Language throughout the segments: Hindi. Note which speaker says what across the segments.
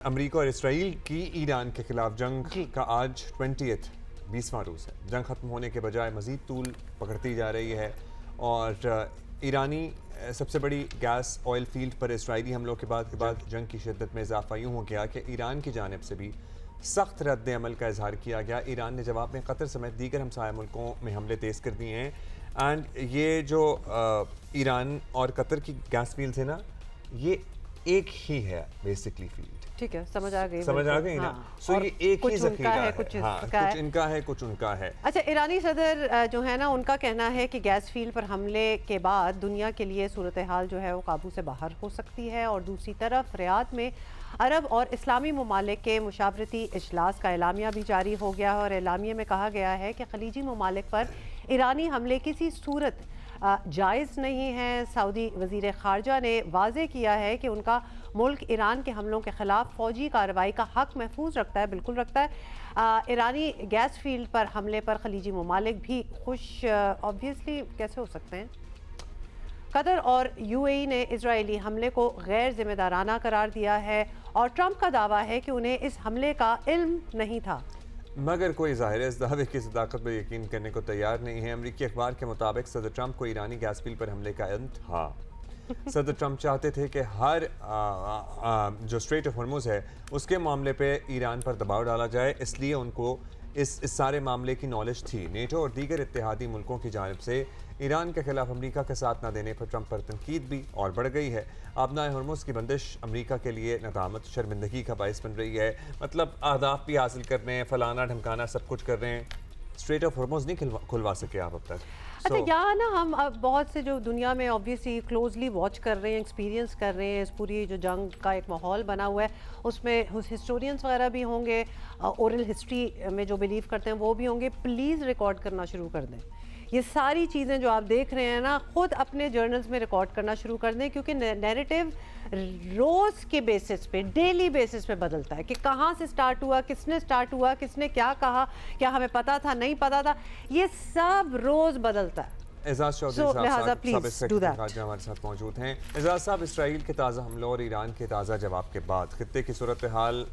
Speaker 1: अमेरिका और इसराइल की ईरान के खिलाफ जंग का आज 20वां रोज़ है। जंग ख़त्म होने के बजाय मज़ीद तूल पकड़ती जा रही है और ईरानी सबसे बड़ी गैस ऑयल फील्ड पर इसराइली हमलों के बाद जंग की शिद्दत में इजाफा यूँ हो गया कि ईरान की जानिब से भी सख्त रद्द अमल का इजहार किया गया। ईरान ने जवाब में कतर समेत दीगर हमसाया मुल्कों में हमले तेज़ कर दिए हैं। एंड ये जो ईरान और कतर की गैस फील्ड है ना, ये एक ही है बेसिकली फील्ड।
Speaker 2: ठीक है, समझ आ गई
Speaker 1: ना।
Speaker 2: हाँ।
Speaker 1: सो ये एक ही ज़ख़ीरा है,
Speaker 2: कुछ
Speaker 1: इनका है कुछ उनका है।
Speaker 2: अच्छा, ईरानी सदर जो है ना, उनका कहना है कि गैस फील्ड पर हमले के बाद दुनिया के लिए सूरत हाल जो है वो काबू से बाहर हो सकती है। और दूसरी तरफ रियाद में अरब और इस्लामी ममालिक के मुशावरती इजलास का एलामिया भी जारी हो गया है और एलामिया में कहा गया है कि खलीजी ममालिक पर ईरानी हमले किसी सूरत जायज़ नहीं है। सऊदी वज़ीर ख़ारजा ने वाज़े किया है कि उनका मुल्क ईरान के हमलों के ख़िलाफ़ फ़ौजी कार्रवाई का हक़ महफूज रखता है, बिल्कुल रखता है। ईरानी गैस फील्ड पर हमले पर खलीजी ममालिक भी खुश ऑब्वियसली कैसे हो सकते हैं। कतर और यूएई ने इजरायली हमले को गैर जिम्मेदाराना करार दिया है और ट्रंप का दावा है कि उन्हें इस हमले का इल्म नहीं था,
Speaker 1: मगर कोई ज़ाहिर इस दावे की सदाकत पर यकीन करने को तैयार नहीं है। अमरीकी अखबार के मुताबिक सदर ट्रंप को ईरानी गैस फील्ड पर हमले का इल्म था। सदर ट्रंप चाहते थे कि हर जो स्ट्रेट ऑफ हॉर्मुज़ है उसके मामले पे ईरान पर दबाव डाला जाए, इसलिए उनको इस सारे मामले की नॉलेज थी। नेटो और दीगर इत्तेहादी मुल्कों की जानिब से ईरान के खिलाफ अमरीका का साथ न देने पर ट्रंप पर तनकीद भी और बढ़ गई है। आबनाए हॉर्मुज़ की बंदिश अमरीका के लिए नदामत शर्मिंदगी का बाइस बन रही है। मतलब अहदाफ भी हासिल कर रहे हैं, फलाना ढमकाना सब कुछ कर रहे हैं, स्ट्रेट ऑफ हॉर्मुज़ नहीं खुलवा सके आप अब तक।
Speaker 2: अच्छा, यहाँ ना हम अब बहुत से जो दुनिया में ऑब्वियसली क्लोजली वॉच कर रहे हैं, एक्सपीरियंस कर रहे हैं, इस पूरी जो जंग का एक माहौल बना हुआ है, उसमें हिस्टोरियंस वगैरह भी होंगे, ओरल हिस्ट्री में जो बिलीव करते हैं वो भी होंगे। प्लीज़ रिकॉर्ड करना शुरू कर दें। ये सारी चीज़ें जो आप देख रहे हैं ना, ख़ुद अपने जर्नल्स में रिकॉर्ड करना शुरू कर दें, क्योंकि नैरेटिव रोज़ के बेसिस पे, डेली बेसिस पे बदलता है कि कहाँ से स्टार्ट हुआ, किसने स्टार्ट हुआ, किसने क्या कहा, क्या हमें पता था, नहीं पता था, ये सब रोज़ बदलता है।
Speaker 1: एजाज चौधरी हमारे साथ मौजूद हैं। एजाज साहब, इसराइल के ताज़ा हमलों और ईरान के ताज़ा जवाब के बाद खित्ते की सूरत हाल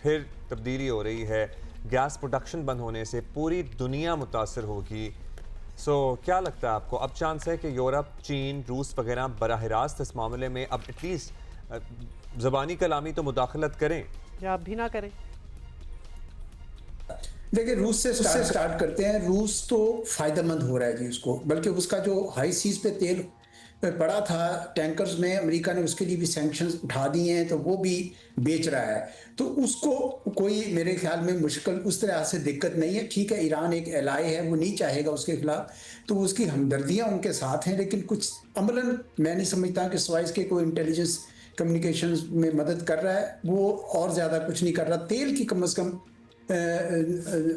Speaker 1: फिर तब्दीली हो रही है। गैस प्रोडक्शन बंद होने से पूरी दुनिया मुतासर होगी। क्या लगता है आपको, अब चांस है कि यूरोप, चीन, रूस वगैरह बराह रास्त इस मामले में अब एटलीस्ट ज़बानी कलामी तो मुदाखलत करें
Speaker 2: या आप भी ना करें?
Speaker 3: देखिए, रूस से स्टार्ट करते हैं। रूस तो फायदेमंद हो रहा है जी उसको, बल्कि उसका जो हाई सीज पे तेल पड़ा था टैंकर्स में, अमेरिका ने उसके लिए भी सैंक्शंस उठा दिए हैं, तो वो भी बेच रहा है। तो उसको कोई मेरे ख्याल में मुश्किल उस तरह से दिक्कत नहीं है। ठीक है, ईरान एक एलाय है, वो नहीं चाहेगा उसके खिलाफ, तो उसकी हमदर्दियाँ उनके साथ हैं, लेकिन कुछ अमलन मैं नहीं समझता कि सिवाय इसके कोई इंटेलिजेंस कम्युनिकेशंस में मदद कर रहा है, वो और ज़्यादा कुछ नहीं कर रहा। तेल की कम अज़ कम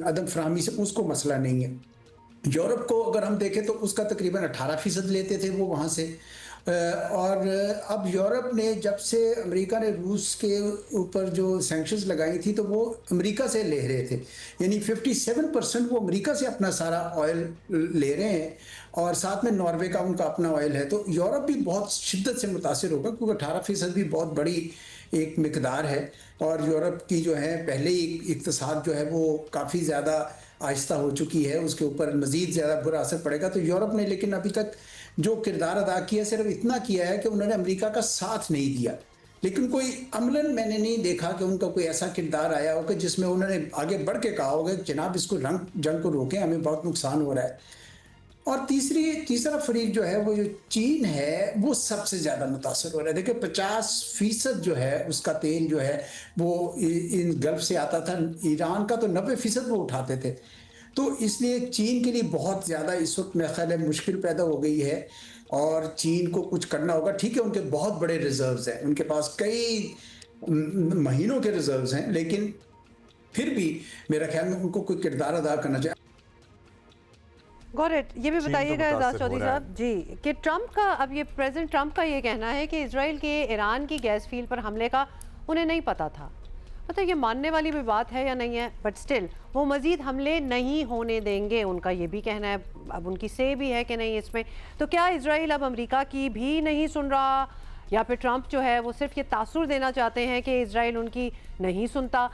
Speaker 3: अदम फराहमी से उसको मसला नहीं है। यूरोप को अगर हम देखें तो उसका तकरीबन 18% लेते थे वो वहाँ से, और अब यूरोप ने जब से अमेरिका ने रूस के ऊपर जो सैंक्शंस लगाई थी तो वो अमेरिका से ले रहे थे, यानी 57% वो अमेरिका से अपना सारा ऑयल ले रहे हैं और साथ में नॉर्वे का उनका अपना ऑयल है। तो यूरोप भी बहुत शिद्दत से मुतासिर होगा, क्योंकि 18% भी बहुत बड़ी एक मिकदार है। और यूरोप की जो है पहले ही इक्तिसाद जो है वो काफ़ी ज़्यादा आहिस्ता हो चुकी है, उसके ऊपर मज़ीद ज़्यादा बुरा असर पड़ेगा। तो यूरोप ने लेकिन अभी तक जो किरदार अदा किया सिर्फ इतना किया है कि उन्होंने अमेरिका का साथ नहीं दिया, लेकिन कोई अमलन मैंने नहीं देखा कि उनका कोई ऐसा किरदार आया हो कि जिसमें उन्होंने आगे बढ़ के कहा होगा कि जनाब इसको जंग को रोकें, हमें बहुत नुकसान हो रहा है। और तीसरा फरीक जो है वो जो चीन है वो सबसे ज़्यादा मुतासर हो रहा है। देखिए, 50% जो है उसका तेल जो है वो इन गल्फ से आता था, ईरान का तो 90% वो उठाते थे। तो इसलिए चीन के लिए बहुत ज़्यादा इस वक्त मेरा ख्याल है मुश्किल पैदा हो गई है और चीन को कुछ करना होगा। ठीक है, उनके बहुत बड़े रिजर्व्स हैं, उनके पास कई महीनों के रिजर्व्स हैं, लेकिन फिर भी मेरा ख्याल में उनको कोई किरदार अदा करना चाहिए।
Speaker 2: गॉट, ये भी बताइएगा एजाज चौधरी साहब जी कि ट्रंप का, अब ये प्रेसिडेंट ट्रंप का ये कहना है कि इजराइल के ईरान की गैस फील्ड पर हमले का उन्हें नहीं पता था। मतलब ये मानने वाली भी बात है या नहीं है, बट स्टिल वो मज़ीद हमले नहीं होने देंगे, उनका ये भी कहना है। अब उनकी से भी है कि नहीं इसमें, तो क्या इजराइल अब अमेरिका की भी नहीं सुन रहा या फिर ट्रंप जो है वो सिर्फ ये तासुर देना चाहते हैं कि इजराइल उनकी नहीं सुनता?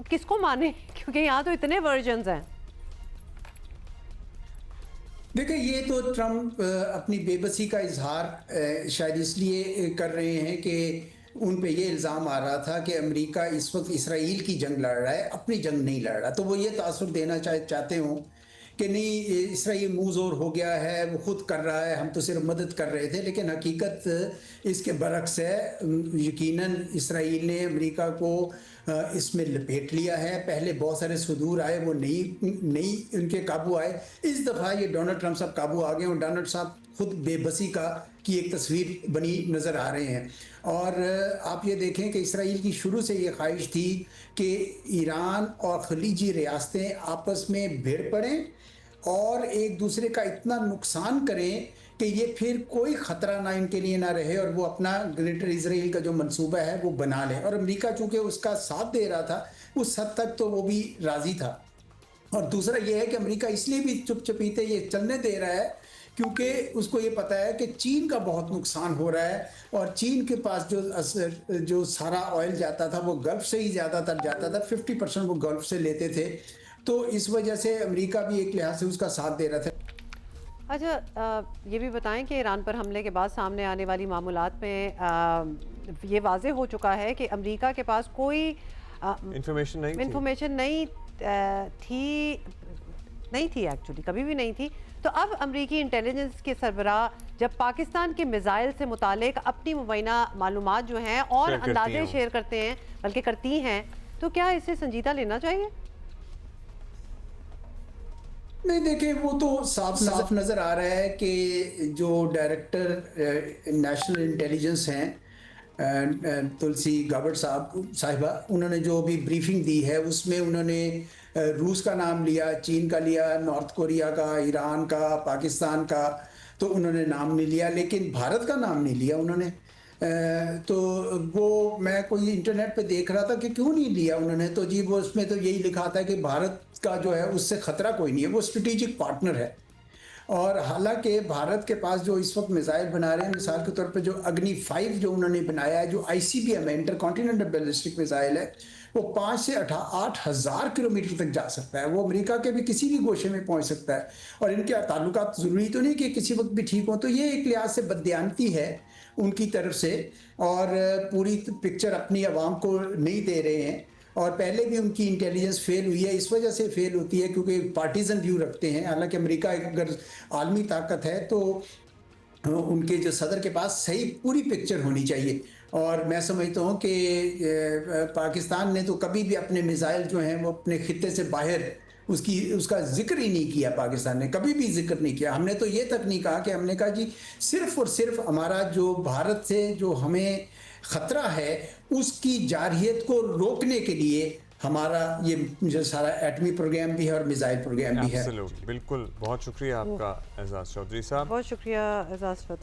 Speaker 2: किसको माने, क्योंकि यहाँ तो इतने वर्जन्स हैं।
Speaker 3: देखिए, ये तो ट्रम्प अपनी बेबसी का इजहार शायद इसलिए कर रहे हैं कि उन पे ये इल्ज़ाम आ रहा था कि अमेरिका इस वक्त इसराइल की जंग लड़ रहा है, अपनी जंग नहीं लड़ रहा। तो वो ये तासुर देना चाहते हों कि नहीं, इसराइल मुँह ज़ोर हो गया है, वो खुद कर रहा है, हम तो सिर्फ मदद कर रहे थे। लेकिन हकीकत इसके बरक्स है। यकीनन इसराइल ने अमेरिका को इसमें लपेट लिया है। पहले बहुत सारे सुदूर आए, वो नहीं उनके काबू आए। इस दफ़ा ये डोनाल्ड ट्रंप साहब काबू आ गए और डोनाल्ड साहब खुद बेबसी की एक तस्वीर बनी नज़र आ रहे हैं। और आप ये देखें कि इसराइल की शुरू से ये ख्वाहिश थी कि ईरान और खलीजी रियासतें आपस में भिड़ पड़ें और एक दूसरे का इतना नुकसान करें कि ये फिर कोई ख़तरा ना इनके लिए ना रहे और वो अपना ग्रेटर इजराइल का जो मंसूबा है वो बना लें। और अमेरिका चूँकि उसका साथ दे रहा था, उस हद तक तो वो भी राज़ी था। और दूसरा ये है कि अमेरिका इसलिए भी चुपचपीते ये चलने दे रहा है क्योंकि उसको ये पता है कि चीन का बहुत नुकसान हो रहा है और चीन के पास जो सारा ऑयल जाता था वो गल्फ से ही ज़्यादातर जाता था। 50% वो गल्फ से लेते थे। तो इस वजह से अमेरिका भी एक लिहाज से उसका साथ दे रहा था।
Speaker 2: अच्छा, ये भी बताएं कि ईरान पर हमले के बाद सामने आने वाली मामूलात में ये वाज़े हो चुका है कि अमेरिका के पास कोई इंफॉर्मेशन नहीं थी एक्चुअली, कभी भी नहीं थी। तो अब अमरीकी इंटेलिजेंस के सरबराह जब पाकिस्तान के मिसाइल से मुतालिक अपनी मुबैना मालूमात जो हैं और अंदाजे शेयर करते हैं, बल्कि करती हैं, तो क्या इसे संजीदा लेना चाहिए?
Speaker 3: नहीं, देखिए, वो तो साफ नज़र आ रहा है कि जो डायरेक्टर नेशनल इंटेलिजेंस हैं तुलसी गाबर्ट साहिबा, उन्होंने जो भी ब्रीफिंग दी है उसमें उन्होंने रूस का नाम लिया, चीन का लिया, नॉर्थ कोरिया का, ईरान का, पाकिस्तान का, तो उन्होंने नाम नहीं लिया, लेकिन भारत का नाम नहीं लिया उन्होंने। तो वो मैं कोई इंटरनेट पे देख रहा था कि क्यों नहीं लिया उन्होंने, तो जी वो उसमें तो यही लिखा था कि भारत का जो है उससे ख़तरा कोई नहीं है, वो स्ट्रेटेजिक पार्टनर है। और हालांकि भारत के पास जो इस वक्त मिसाइल बना रहे हैं, मिसाल के तौर पे जो अग्नि 5 जो उन्होंने बनाया है, जो ICBM है, इंटर कॉन्टिनेंटल बैलिस्टिक मिसाइल है, वो 5 से 8,000 किलोमीटर तक जा सकता है। वो अमेरिका के भी किसी भी गोशे में पहुंच सकता है। और इनके ताल्लुकात ज़रूरी तो नहीं कि किसी वक्त भी ठीक हो। तो ये एक लिहाज से बददियानती है उनकी तरफ से और पूरी पिक्चर अपनी आवाम को नहीं दे रहे हैं। और पहले भी उनकी इंटेलिजेंस फेल हुई है, इस वजह से फेल होती है क्योंकि पार्टीजन व्यू रखते हैं। हालांकि अमेरिका अगर आलमी ताकत है तो उनके जो सदर के पास सही पूरी पिक्चर होनी चाहिए। और मैं समझता हूँ कि पाकिस्तान ने तो कभी भी अपने मिसाइल जो हैं वो अपने खित्ते से बाहर उसका जिक्र ही नहीं किया। पाकिस्तान ने कभी भी जिक्र नहीं किया। हमने तो ये तक नहीं कहा कि हमने कहा जी सिर्फ और सिर्फ हमारा जो भारत से जो हमें ख़तरा है उसकी जारहियत को रोकने के लिए हमारा ये जो सारा एटमी प्रोग्राम भी है और मिसाइल प्रोग्राम भी है।
Speaker 1: बिल्कुल, बहुत शुक्रिया आपका एजाज चौधरी साहब।
Speaker 2: बहुत शुक्रिया एजाज चौधरी।